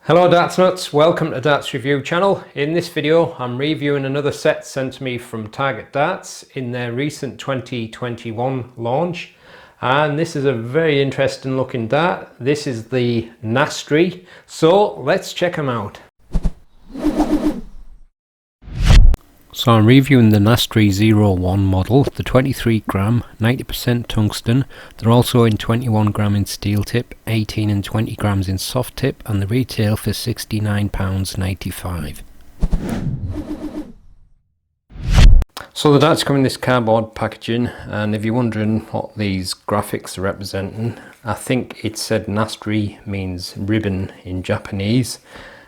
Hello Darts Nutz, welcome to Darts Review channel. In this video I'm reviewing another set sent to me from Target Darts in their recent 2021 launch, and this is a very interesting looking dart. This is the Nastri, so let's check them out. So I'm reviewing the Nastri 01 model, the 23 gram, 90% tungsten. They're also in 21 gram in steel tip, 18 and 20 grams in soft tip, and the retail for £69.95. So the darts come in this cardboard packaging, and if you're wondering what these graphics are representing, I think it said Nastri means ribbon in Japanese,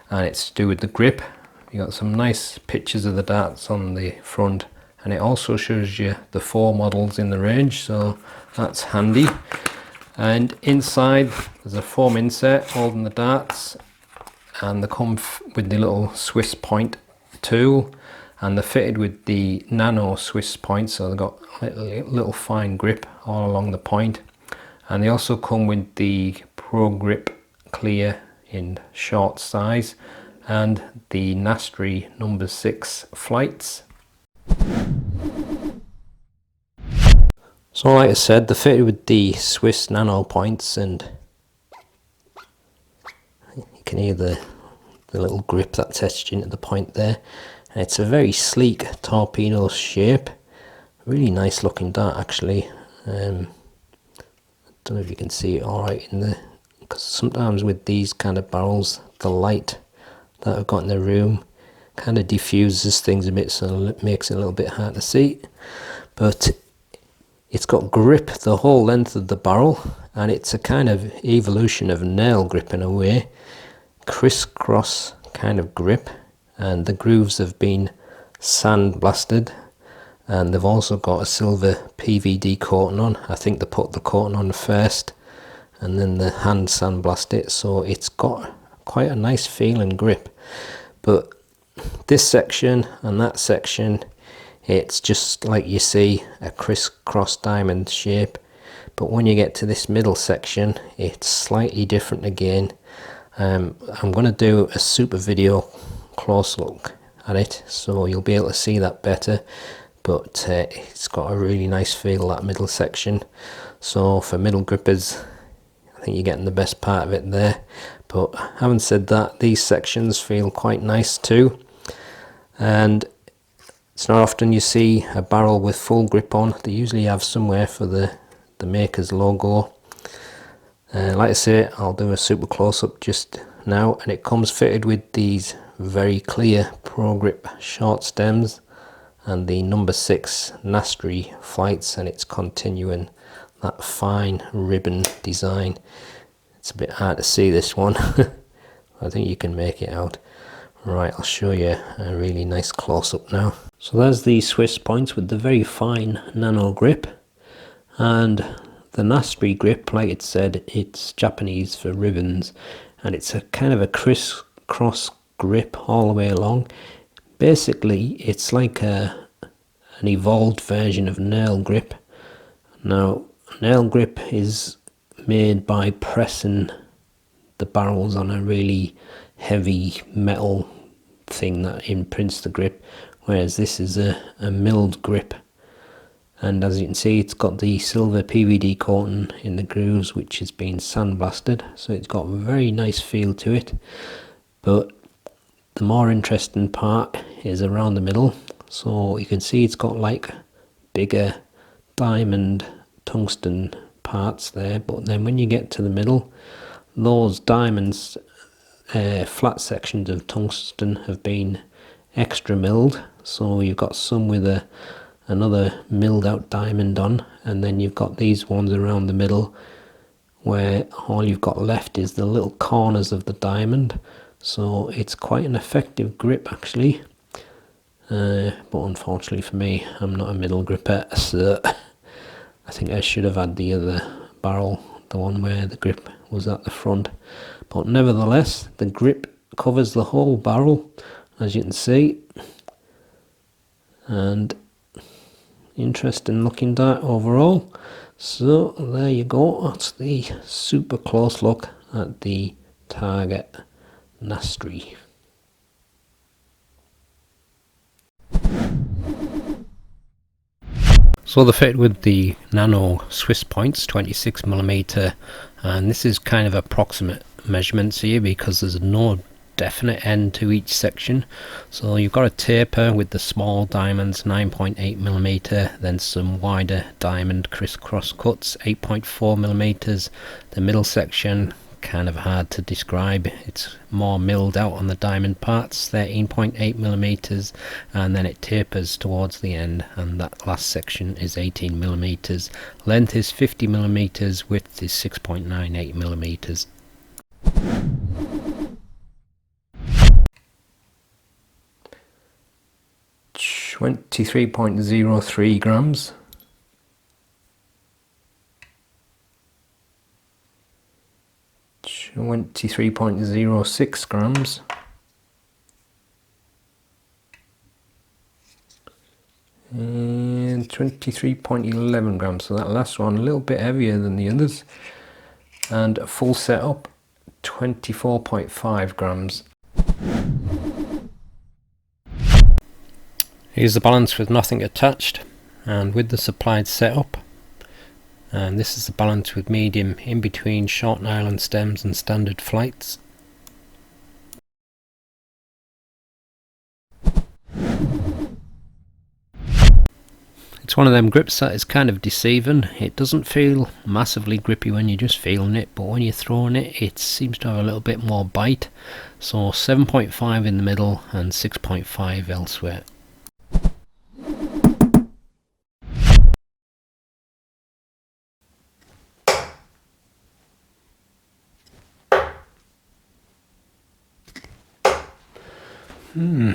and it's to do with the grip. You got some nice pictures of the darts on the front, and it also shows you the 4 models in the range, so that's handy. And inside there's a foam insert holding the darts, and they come with the little Swiss point tool, and they're fitted with the nano Swiss point, so they've got little fine grip all along the point. And they also come with the Pro Grip Clear in short size and the Nastri number 6 flights. So like I said, they're fitted with the Swiss nano points, and you can hear the little grip that's etched into the point there. And it's a very sleek torpedo shape, really nice looking dart actually. I don't know if you can see it alright in the, because sometimes with these kind of barrels the light that I've got in the room kind of diffuses things a bit, so it makes it a little bit hard to see. But it's got grip the whole length of the barrel, and it's a kind of evolution of nail grip in a way, crisscross kind of grip, and the grooves have been sandblasted, and they've also got a silver PVD coating on. I think they put the coating on first and then the hand sandblast it, so it's got quite a nice feel and grip. But this section and that section, it's just like you see a crisscross diamond shape, but when you get to this middle section it's slightly different again. I'm going to do a super video close look at it, so you'll be able to see that better. But it's got a really nice feel, that middle section, so for middle grippers I think you're getting the best part of it there. But having said that, these sections feel quite nice too, and it's not often you see a barrel with full grip on. They usually have somewhere for the maker's logo. Like I say, I'll do a super close-up just now, and it comes fitted with these very clear Pro Grip short stems and the number 6 Nastri flights, and it's continuing that fine ribbon design. It's a bit hard to see this one. I think you can make it out. Right, I'll show you a really nice close-up now. So there's the Swiss points with the very fine nano grip, and the Nastri grip, like it said, it's Japanese for ribbons, and it's a kind of a crisscross grip all the way along. Basically it's like an evolved version of nail grip. Now nail grip is made by pressing the barrels on a really heavy metal thing that imprints the grip, whereas this is a milled grip. And as you can see, it's got the silver PVD coating in the grooves, which has been sandblasted, so it's got a very nice feel to it. But the more interesting part is around the middle. So you can see it's got like bigger diamond tungsten parts there, but then when you get to the middle, those diamonds, flat sections of tungsten have been extra milled. So you've got some with another milled out diamond on, and then you've got these ones around the middle where all you've got left is the little corners of the diamond. So it's quite an effective grip actually, but unfortunately for me, I'm not a middle gripper, so I think I should have had the other barrel, the one where the grip was at the front. But nevertheless, the grip covers the whole barrel, as you can see, and interesting looking dart overall. So there you go, that's the super close look at the Target Nastri. So they're fitted with the nano Swiss points, 26mm, and this is kind of approximate measurements here because there's no definite end to each section. So you've got a taper with the small diamonds, 9.8mm, then some wider diamond crisscross cuts, 8.4mm. The middle section, kind of hard to describe, it's more milled out on the diamond parts, 13.8mm, and then it tapers towards the end, and that last section is 18mm. Length is 50mm, width is 6.98mm. 23.03 grams. 23.06 grams. And 23.11 grams. So that last one a little bit heavier than the others. And a full setup, 24.5 grams. Here's the balance with nothing attached and with the supplied setup. And this is the balance with medium in between short nylon stems and standard flights. It's one of them grips that is kind of deceiving. It doesn't feel massively grippy when you're just feeling it, but when you're throwing it, it seems to have a little bit more bite. So 7.5 in the middle and 6.5 elsewhere. I'm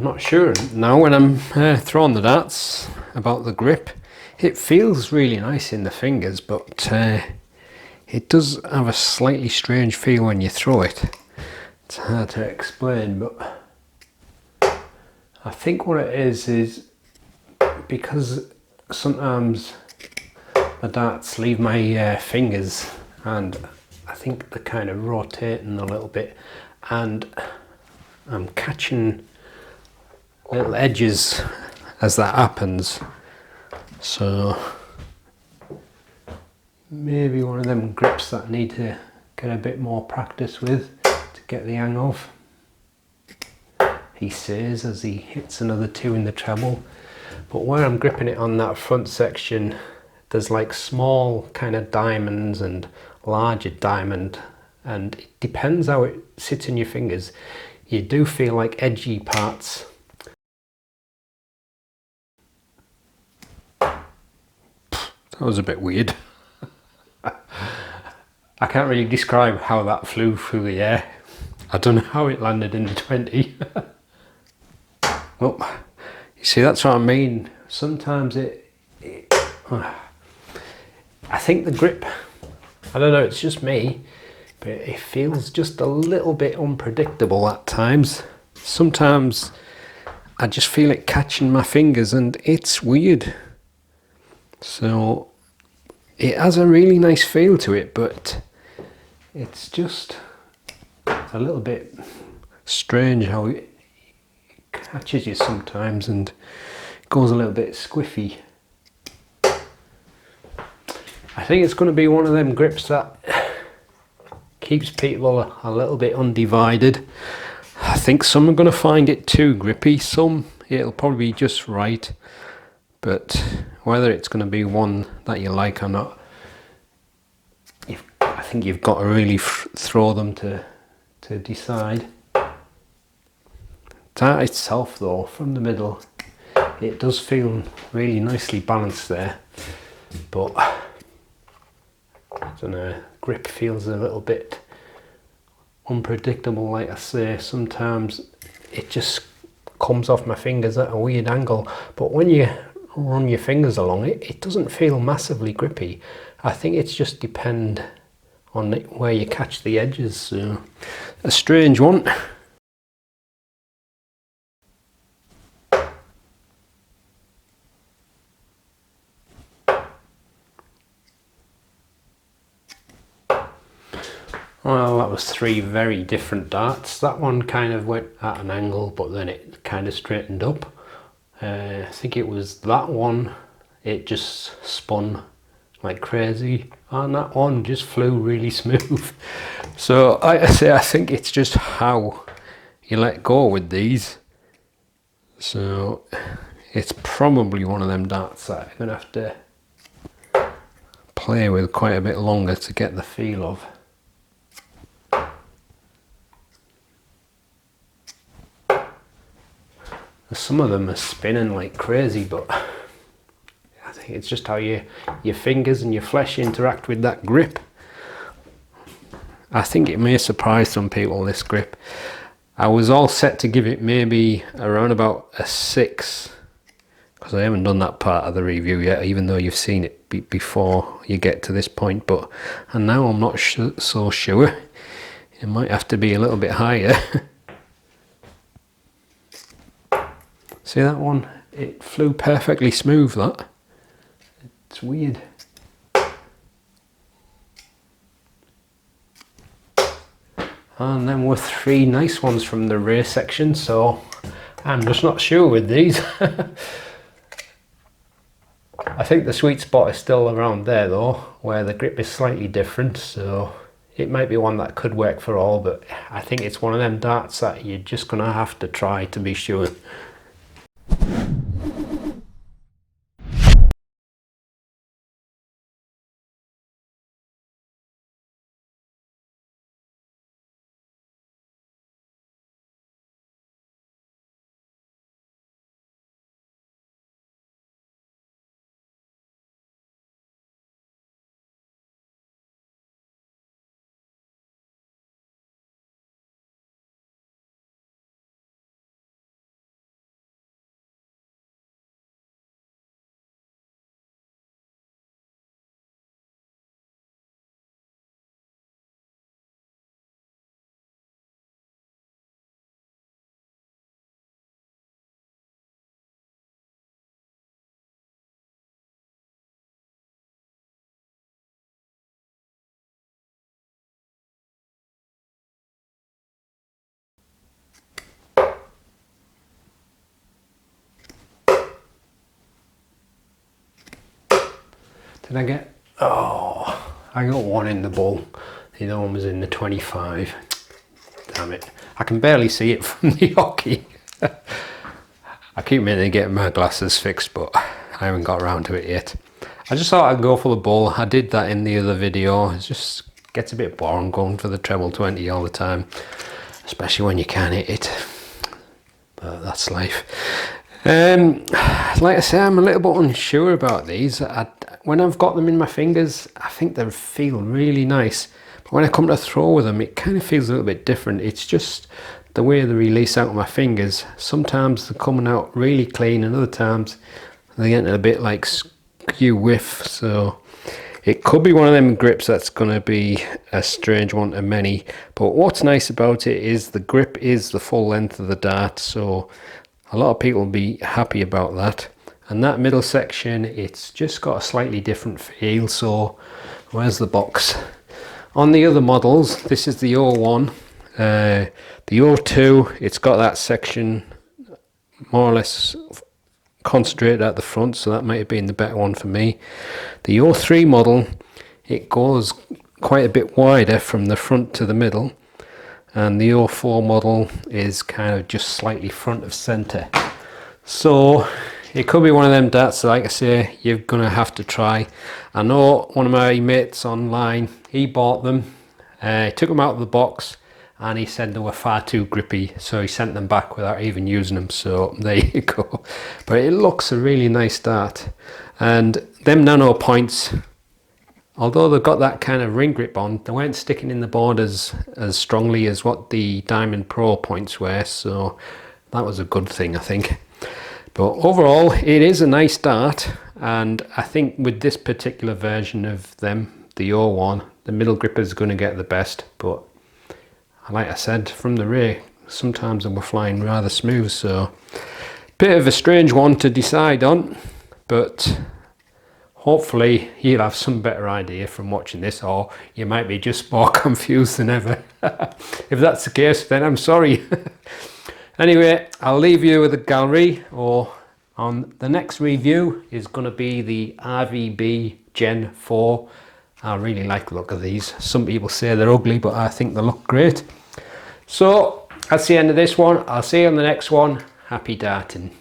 not sure now when I'm throwing the darts about the grip. It feels really nice in the fingers, but it does have a slightly strange feel when you throw it. It's hard to explain, but I think what it is because sometimes the darts leave my fingers, and I think they're kind of rotating a little bit, and I'm catching little edges as that happens. So maybe one of them grips that I need to get a bit more practice with to get the hang of, he says as he hits another 2 in the treble. But where I'm gripping it on that front section, there's like small kind of diamonds and larger diamond, and it depends how it sits in your fingers. You do feel like edgy parts. That was a bit weird. I can't really describe how that flew through the air. I don't know how it landed in the 20. Well, you see, that's what I mean. Sometimes I think the grip, I don't know, it's just me, but it feels just a little bit unpredictable at times. Sometimes I just feel it catching my fingers and it's weird. So it has a really nice feel to it, but it's just a little bit strange how it catches you sometimes and goes a little bit squiffy. I think it's going to be one of them grips that keeps people a little bit undivided. I think some are going to find it too grippy, some it'll probably be just right, but whether it's going to be one that you like or not, I think you've got to really throw them to decide. That itself though, from the middle, it does feel really nicely balanced there, but I don't know, grip feels a little bit unpredictable. Like I say, sometimes it just comes off my fingers at a weird angle, but when you run your fingers along it, it doesn't feel massively grippy. I think it's just depend on where you catch the edges. So a strange one. Well, that was 3 very different darts. That one kind of went at an angle, but then it kind of straightened up. I think it was that one, it just spun like crazy, and that one just flew really smooth. So I think it's just how you let go with these. So it's probably one of them darts that I'm gonna have to play with quite a bit longer to get the feel of. Some of them are spinning like crazy, but I think it's just how your fingers and your flesh interact with that grip. I think it may surprise some people, this grip. I was all set to give it maybe around about a 6, because I haven't done that part of the review yet, even though you've seen it before you get to this point. And now I'm not so sure. It might have to be a little bit higher. See that one? It flew perfectly smooth, that. It's weird. And then we're 3 nice ones from the rear section, so I'm just not sure with these. I think the sweet spot is still around there though, where the grip is slightly different, so it might be one that could work for all, but I think it's one of them darts that you're just gonna have to try to be sure. Did I get? Oh, I got one in the ball. The other one was in the 25. Damn it. I can barely see it from the hockey. I keep meaning to get my glasses fixed, but I haven't got around to it yet. I just thought I'd go for the ball. I did that in the other video. It just gets a bit boring going for the treble 20 all the time, especially when you can't hit it. But that's life. Like I say, I'm a little bit unsure about these. When I've got them in my fingers, I think they feel really nice. But when I come to throw with them, it kind of feels a little bit different. It's just the way they release out of my fingers. Sometimes they're coming out really clean, and other times they're getting a bit like skew whiff. So it could be one of them grips that's going to be a strange one to many. But what's nice about it is the grip is the full length of the dart. So a lot of people will be happy about that. And that middle section, it's just got a slightly different feel. So where's the box? On the other models, this is the 01. The 02, it's got that section more or less concentrated at the front, so that might have been the better one for me. The 03 model, it goes quite a bit wider from the front to the middle. And the 04 model is kind of just slightly front of center. So it could be one of them darts, like I say, you're going to have to try. I know one of my mates online, he bought them, took them out of the box, and he said they were far too grippy, so he sent them back without even using them. So there you go. But it looks a really nice dart. And them nano points, although they've got that kind of ring grip on, they weren't sticking in the board as strongly as what the Diamond Pro points were, so that was a good thing, I think. But overall, it is a nice dart, and I think with this particular version of them, the 01, the middle gripper is going to get the best. But like I said, from the rear, sometimes they were flying rather smooth, so bit of a strange one to decide on, but hopefully you'll have some better idea from watching this, or you might be just more confused than ever. If that's the case, then I'm sorry. Anyway, I'll leave you with a gallery, or on the next review is going to be the RVB Gen 4. I really like the look of these. Some people say they're ugly, but I think they look great. So that's the end of this one. I'll see you on the next one. Happy darting.